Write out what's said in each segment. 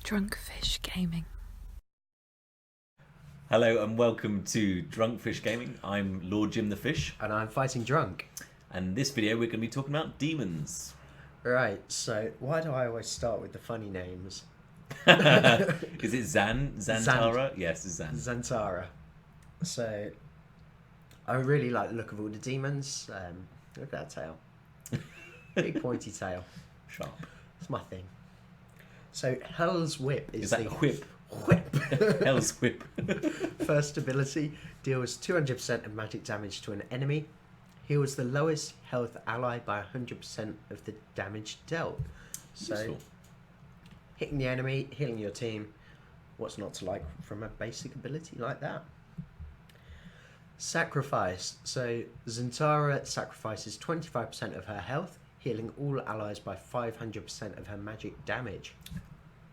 Drunkfish Gaming. Hello and welcome to Drunkfish Gaming. I'm Lord Jim the Fish, And I'm fighting drunk. and this video we're going to be talking about demons. Right, so why do I always start with the funny names? Is it Zantara? Yes, it's Zan. Zantara. So, I really like the look of all the demons. Look at that tail. Big pointy tail. Sharp. It's my thing. So, Hell's Whip Is is that the whip? Whip. Hell's whip. First ability deals 200% of magic damage to an enemy. Heals the lowest health ally by 100% of the damage dealt. So, Useful. hitting the enemy, healing your team. What's not to like from a basic ability like that? Sacrifice. So Zantara sacrifices 25% of her health, healing all allies by 500% of her magic damage.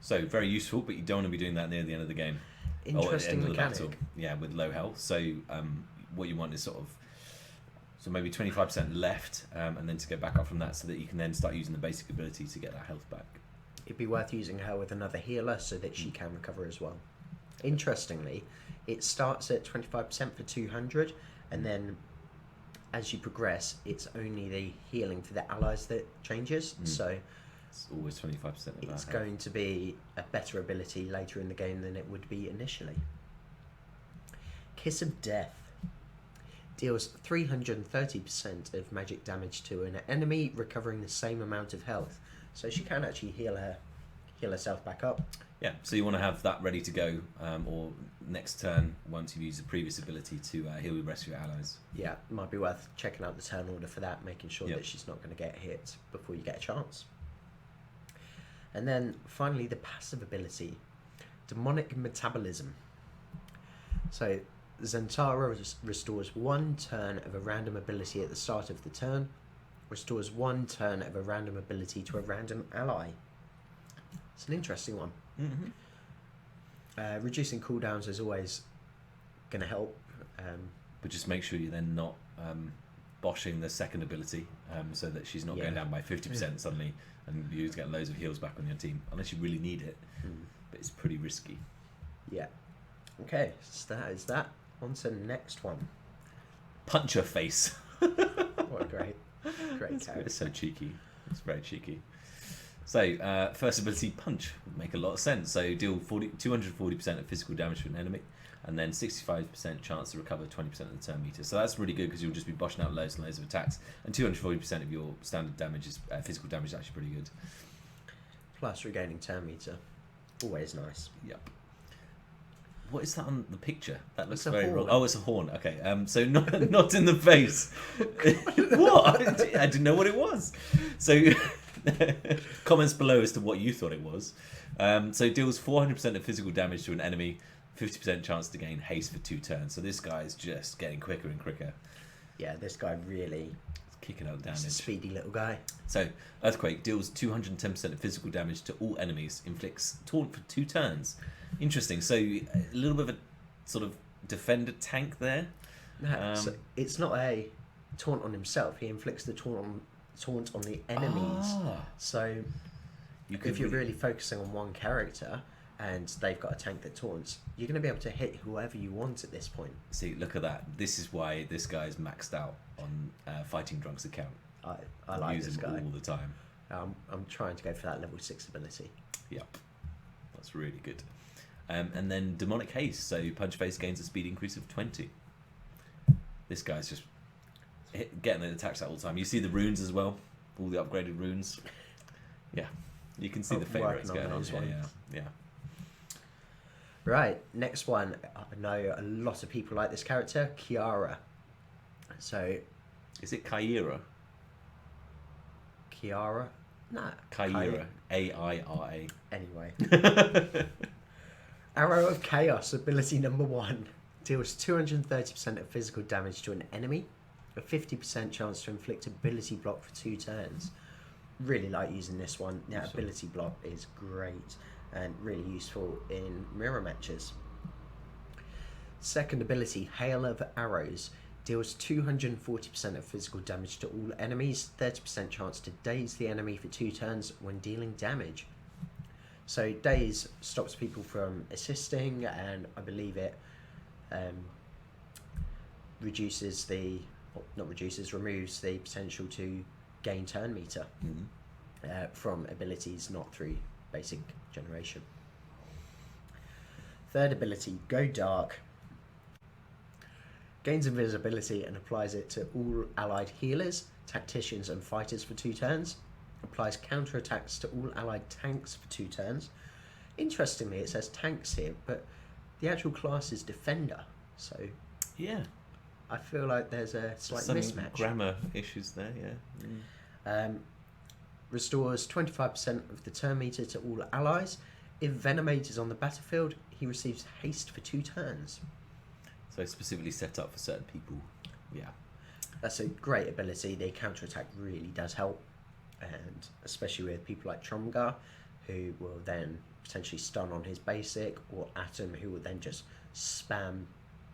So very useful, but you don't want to be doing that near the end of the game. Or at the Interesting end of the mechanic. battle. Yeah, with low health. So what you want is sort of maybe 25% left, and then to get back up from that, so that you can then start using the basic ability to get that health back. It'd be worth using her with another healer so that she can recover as well. Interestingly, it starts at 25% for 200, and then as you progress, it's only the healing for the allies that changes. So It's always 25% of it's that. going to be a better ability later in the game than it would be initially. Kiss of Death deals 330% of magic damage to an enemy, recovering the same amount of health. So she can actually heal herself back up. Yeah, so you want to have that ready to go, or next turn once you've used the previous ability to heal the rest of your allies. Yeah, might be worth checking out the turn order for that, making sure Yep. that she's not going to get hit before you get a chance. And then finally, the passive ability, Demonic Metabolism. So Zantara restores one turn of a random ability at the start of the turn, restores one turn of a random ability to a random ally. It's an interesting one. Mm-hmm. Reducing cooldowns is always going to help. But just make sure you're then not boshing the second ability, so that she's not going Yeah. down by 50% suddenly, and you get loads of heals back on your team, unless you really need it. But it's pretty risky. Yeah. Okay, so that is that. On to the next one. Punch her face. What a great character. It's so cheeky. It's very cheeky. So, first ability, Punch, would make a lot of sense. So, deal 240% of physical damage to an enemy, and then 65% chance to recover 20% of the turn meter. So that's really good, because you'll just be boshing out loads and loads of attacks, and 240% of your standard damage is physical damage is actually pretty good. Plus regaining turn meter. Always nice. Yep. What is that on the picture? That looks It's a very horn. wrong. Oh, it's a horn. Okay. So not in the face. What? I didn't know what it was. So comments below as to what you thought it was. So deals 400% of physical damage to an enemy, 50% chance to gain haste for 2 turns. So this guy is just getting quicker and quicker. Yeah, this guy really Kicking out is a damage. speedy little guy. So Earthquake deals 210% of physical damage to all enemies, inflicts taunt for 2 turns. Interesting. So a little bit of a sort of defender tank there. No, so it's not a taunt on himself. He inflicts the taunt on the enemies. So You could if you're really focusing on one character and they've got a tank that taunts, you're going to be able to hit whoever you want at this point. see, look at that. This is why this guy's maxed out on Fighting Drunk's account. I like Use this him guy. all the time. I'm trying to go for that level 6 ability. Yep, that's really good. And then Demonic Haste. So Punch Face gains a speed increase of 20. This guy's just getting the attacks out all the time. You see the runes as well, all the upgraded runes. Yeah, you can see Oh, the favourites working on going on those here. ones. Yeah. Right, next one. I know a lot of people like this character, Kiara. So, Is it Kyra? Kiara? Nah. Kyra. A-I-R-A. Anyway. Arrow of Chaos, ability number 1. Deals 230% of physical damage to an enemy. A 50% chance to inflict ability block for 2 turns. Really like using this one. That Awesome. ability block is great and really useful in mirror matches. Second ability, Hail of Arrows. Deals 240% of physical damage to all enemies. 30% chance to daze the enemy for 2 turns when dealing damage. So daze stops people from assisting, and I believe it removes the potential to gain turn meter from abilities not through basic generation. Third ability, Go Dark. Gains invisibility and applies it to all allied healers, tacticians and fighters for 2 turns. Applies counterattacks to all allied tanks for 2 turns. Interestingly, it says tanks here, but the actual class is defender. So Yeah. I feel like there's a slight Some mismatch. grammar issues there, yeah. Restores 25% of the turn meter to all allies. If Venomate is on the battlefield, he receives haste for 2 turns. So specifically set up for certain people. Yeah. That's a great ability. The counterattack really does help, and especially with people like Tromgar, who will then potentially stun on his basic, or Atom, who will then just spam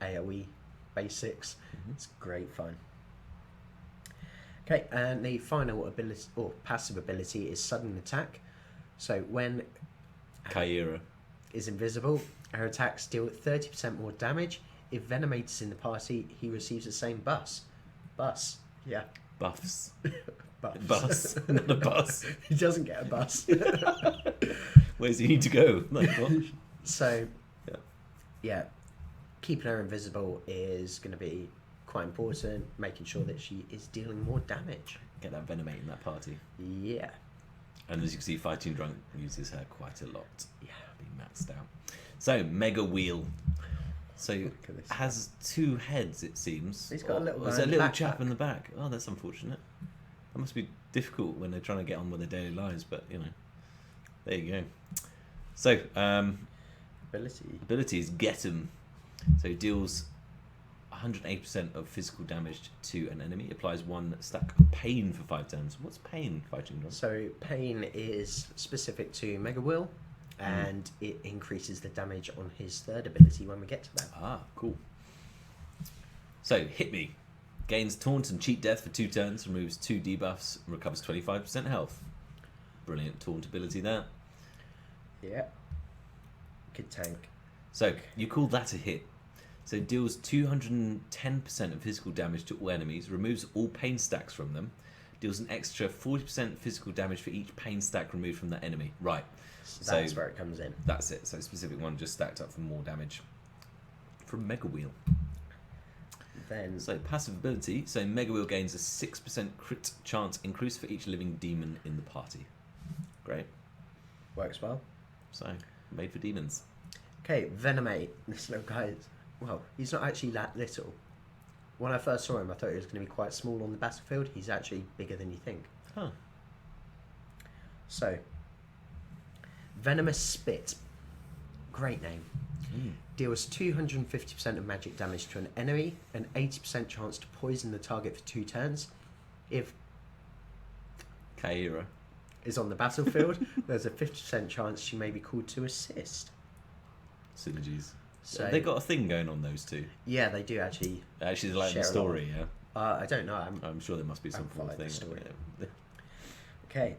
AoE basics. It's great fun. Okay, and the final ability or passive ability is Sudden Attack. So when Kyra. is invisible, her attacks deal 30% more damage. If Venomate is in the party, he receives the same bus. Yeah. Buffs. Bus. Bus. Not a bus. He doesn't get a bus. Where does he need to go? Like, what? So, Yeah. yeah, keeping her invisible is going to be quite important, making sure that she is dealing more damage. Get that Venomate in that party. Yeah. And as you can see, Fighting Drunk uses her quite a lot. Yeah. Being maxed out. So, Mega Wheel. So, Look at this. has 2 heads, it seems. He's got a little Or is guy there a in little the chap backpack. in the back? Oh, that's unfortunate. That must be difficult when they're trying to get on with their daily lives, but, you know. There you go. So, abilities, Get 'em. So, deals 108% of physical damage to an enemy. Applies 1 stack of pain for 5 turns. What's pain, Fighting Drunk? So pain is specific to Mega Will, and it increases the damage on his third ability when we get to that. Ah, cool. So, Hit Me. Gains Taunt and Cheat Death for 2 turns, removes 2 debuffs, and recovers 25% health. Brilliant Taunt ability there. Yeah. Good tank. So, you call that a hit. So, it deals 210% of physical damage to all enemies, removes all pain stacks from them, deals an extra 40% physical damage for each pain stack removed from that enemy. Right. So that's where it comes in. That's it. So, specific one just stacked up for more damage from Mega Wheel. Then So passive ability. So Mega Wheel gains a 6% crit chance increase for each living demon in the party. Great. works well. So made for demons. Okay, Venomate. This little guy is, well, he's not actually that little. When I first saw him, I thought he was going to be quite small on the battlefield. He's actually bigger than you think. Huh. So, Venomous Spit. Great name. Deals 250% of magic damage to an enemy, an 80% chance to poison the target for 2 turns. If Kyra. is on the battlefield, there's a 50% chance she may be called to assist. Synergies. So They got a thing going on, those two. yeah, they do actually. Actually, like Share the a story, yeah. I don't know. I'm sure there must be some haven't form of followed thing. the story. Yeah. Okay.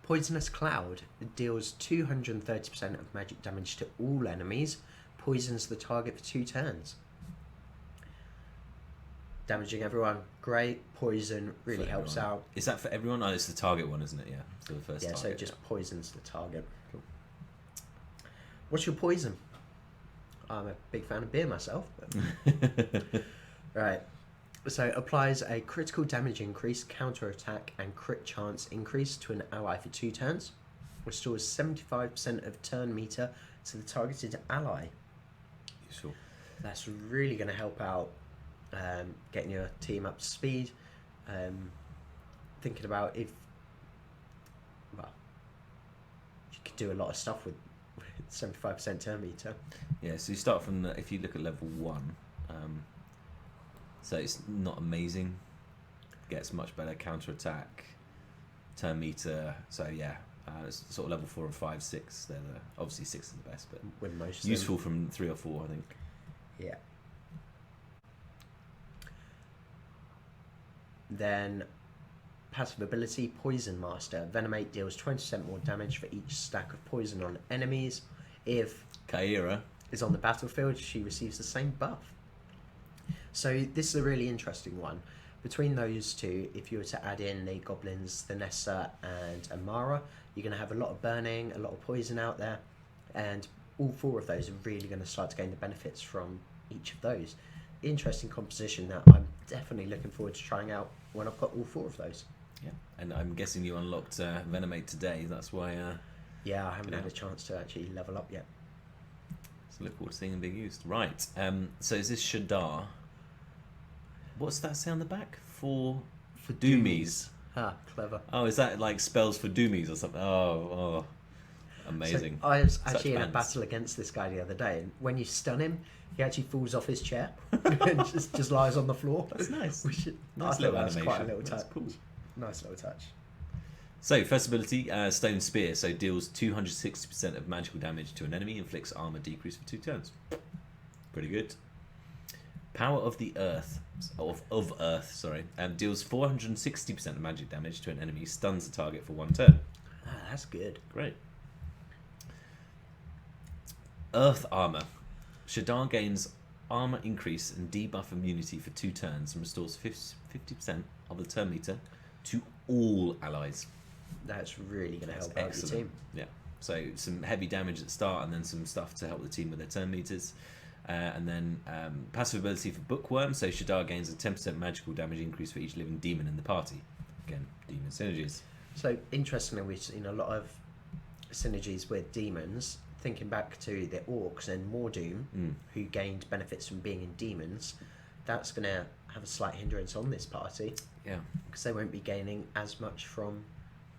Poisonous Cloud deals 230% of magic damage to all enemies, poisons the target for 2 turns. Damaging everyone, great. Poison really For helps everyone. out. Is that for everyone? Oh, it's the target one, isn't it? Yeah. So the first Yeah, target. so it just poisons the target. Cool. What's your poison? I'm a big fan of beer myself. But... right. So applies a critical damage increase, counter attack, and crit chance increase to an ally for 2 turns. Restores 75% of turn meter to the targeted ally. Useful. That's really going to help out getting your team up to speed. Thinking about if, well, you could do a lot of stuff with 75% turn meter. Yeah, so you start from the, if you look at level 1, so it's not amazing. Gets much better counter attack, turn meter. So yeah, it's sort of level 4 and 5, 6. They're obviously 6 is the best, but With most useful from 3 or 4, I think. Yeah. Then passive ability, Poison Master. Venomate deals 20% more damage for each stack of poison on enemies. If Kyra. is on the battlefield, she receives the same buff. So this is a really interesting one. Between those two, if you were to add in the goblins, the Nessa and Amara, you're going to have a lot of burning, a lot of poison out there, and all four of those are really going to start to gain the benefits from each of those. Interesting composition that I'm definitely looking forward to trying out when I've got all four of those. Yeah, and I'm guessing you unlocked Venomate today. That's why. Yeah, I haven't Yeah. had a chance to actually level up yet. So look forward to seeing them being used. Right. So is this Shadar? What's that say on the back? For Doomies. Ah, clever. Oh, is that like spells for Doomies or something? Oh, amazing. So I was Such actually in a bands. battle against this guy the other day, and when you stun him, he actually falls off his chair and just lies on the floor. That's nice. Which I Nice thought little that was animation. quite a little That's touch. cool. Nice little touch. So first ability, Stone Spear. So deals 260% of magical damage to an enemy, inflicts armor decrease for 2 turns. Pretty good. Power of the Earth, of Earth, sorry, deals 460% of magic damage to an enemy, stuns the target for 1 turn. Ah, that's good. Great. Earth Armor. Shadar gains armor increase and debuff immunity for 2 turns and restores 50% of the turn meter to all allies. That's really going to That's help out your excellent. team. Yeah. So some heavy damage at the start, and then some stuff to help the team with their turn meters. And then passive ability for Bookworm. So Shadar gains a 10% magical damage increase for each living demon in the party. Again, demon synergies. So interestingly, we've seen a lot of synergies with demons. Thinking back to the orcs and Mordoom, who gained benefits from being in demons, that's going to have a slight hindrance on this party Yeah. because they won't be gaining as much from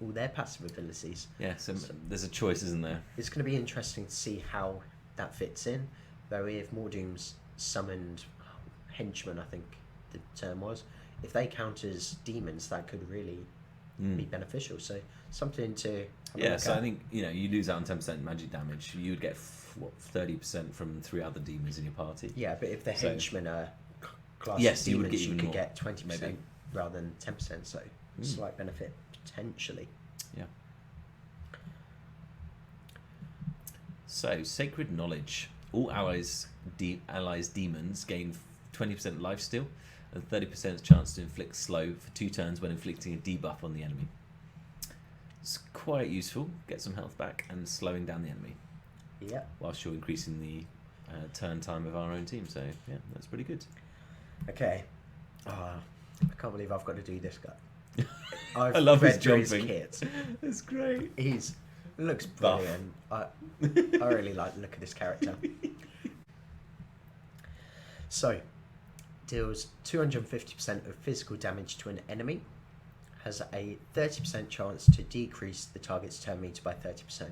all their passive abilities. Yeah. So there's a choice, isn't there? It's going to be interesting to see how that fits in. Though if Mordoom's summoned henchmen, I think the term was, if they count as demons, that could really be beneficial. So something to have a Yeah, look so at. I think you lose out on 10% magic damage. You would get 30% from 3 other demons in your party. Yeah, but if the So- henchmen are classed Yes, as you would demons, get you even could more, get 20% maybe. rather than 10%. So slight benefit potentially. Yeah. So Sacred Knowledge. All allies demons gain 20% lifesteal and 30% chance to inflict slow for 2 turns when inflicting a debuff on the enemy. It's quite useful. Get some health back and slowing down the enemy Yeah. whilst you're increasing the turn time of our own team. So yeah, that's pretty good. Okay. I can't believe I've got to do this guy. I've I love his read through jumping. kit. That's great. He's looks Buff. brilliant. I really like the look of this character. So, deals 250% of physical damage to an enemy. Has a 30% chance to decrease the target's turn meter by 30%.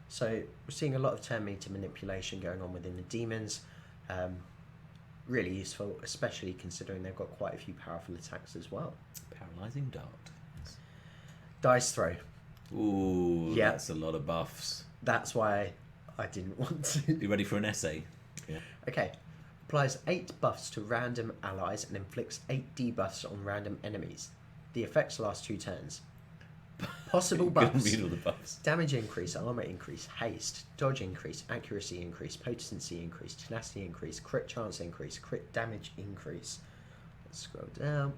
So we're seeing a lot of turn meter manipulation going on within the demons. Really useful, especially considering they've got quite a few powerful attacks as well. Paralyzing Dart. Dice throw. Ooh, Yeah. that's a lot of buffs. That's why I didn't want to. You ready for an essay? Yeah. Okay. Applies 8 buffs to random allies and inflicts 8 debuffs on random enemies. The effects last 2 turns. Possible Couldn't buffs. read all the buffs. Damage increase, armor increase, haste, dodge increase, accuracy increase, potency increase, tenacity increase, crit chance increase, crit damage increase. Let's scroll down.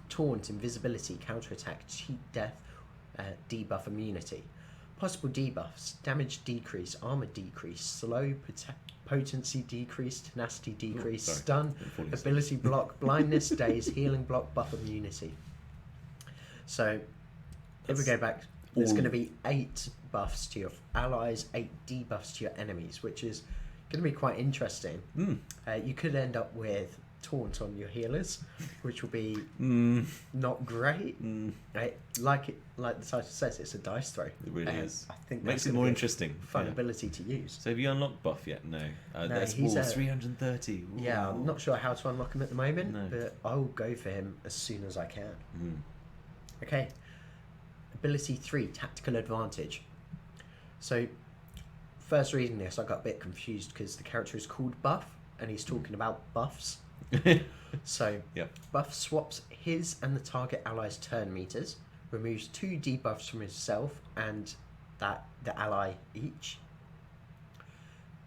Taunt, invisibility, counterattack, cheat death, debuff immunity. Possible debuffs, damage decrease, armor decrease, slow, potency decrease, tenacity decrease, sorry. stun, I'm falling asleep. ability block, blindness, daze, healing block, buff immunity. So, if we That's go back, there's all- going to be 8 buffs to your allies, 8 debuffs to your enemies, which is going to be quite interesting. You could end up with taunt on your healers, which will be not great. Like the title says, it's a dice throw. It really is. I think Makes that's it gonna more be a interesting. fun Yeah. ability to use. So have you unlocked buff yet? No. That's he's all a- 330. Ooh. Yeah, I'm not sure how to unlock him at the moment, No. but I'll go for him as soon as I can. Mm. Okay. Ability 3, Tactical Advantage. So, first reading this, I got a bit confused because the character is called Buff, and he's talking about buffs. So, Yep. Buff swaps his and the target ally's turn meters removes 2 debuffs from himself and the ally each.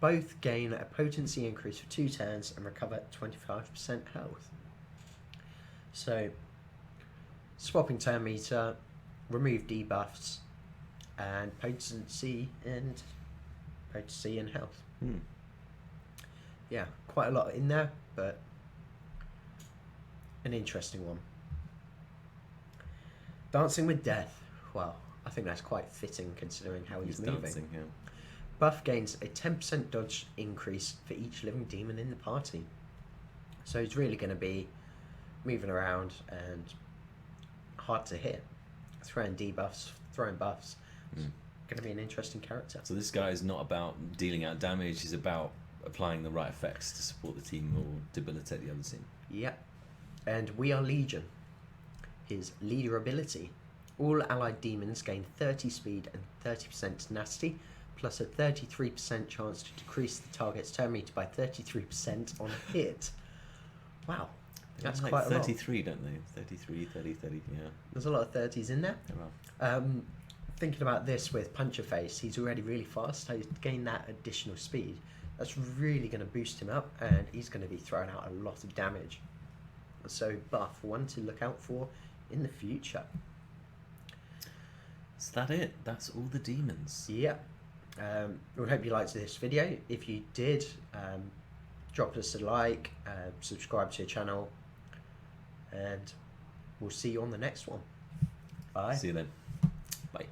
Both gain a potency increase for 2 turns and recover 25% health. So, swapping turn meter, remove debuffs, and potency and health. Yeah, quite a lot in there, but an interesting one. Dancing with Death. Well, I think that's quite fitting considering how he's moving. Dancing, yeah. Buff gains a 10% dodge increase for each living demon in the party. So he's really going to be moving around and hard to hit. Throwing debuffs, throwing buffs. It's going to be an interesting character. So this guy is not about dealing out damage, he's about applying the right effects to support the team or debilitate the other team. Yep. And We Are Legion. His leader ability. All allied demons gain 30 speed and 30% tenacity, plus a 33% chance to decrease the target's turn meter by 33% on a hit. Wow. That's like quite a lot. 33, don't they? 33, 30, 30, yeah. There's a lot of 30s in there. Yeah, well. Thinking about this with Puncher Face, he's already really fast, so he's gained that additional speed. That's really going to boost him up, and he's going to be throwing out a lot of damage. So buff, one to look out for in the future. Is that it? That's all the demons. Yeah. We hope you liked this video. If you did, drop us a like, subscribe to your channel, and we'll see you on the next one. Bye. See you then. Bye.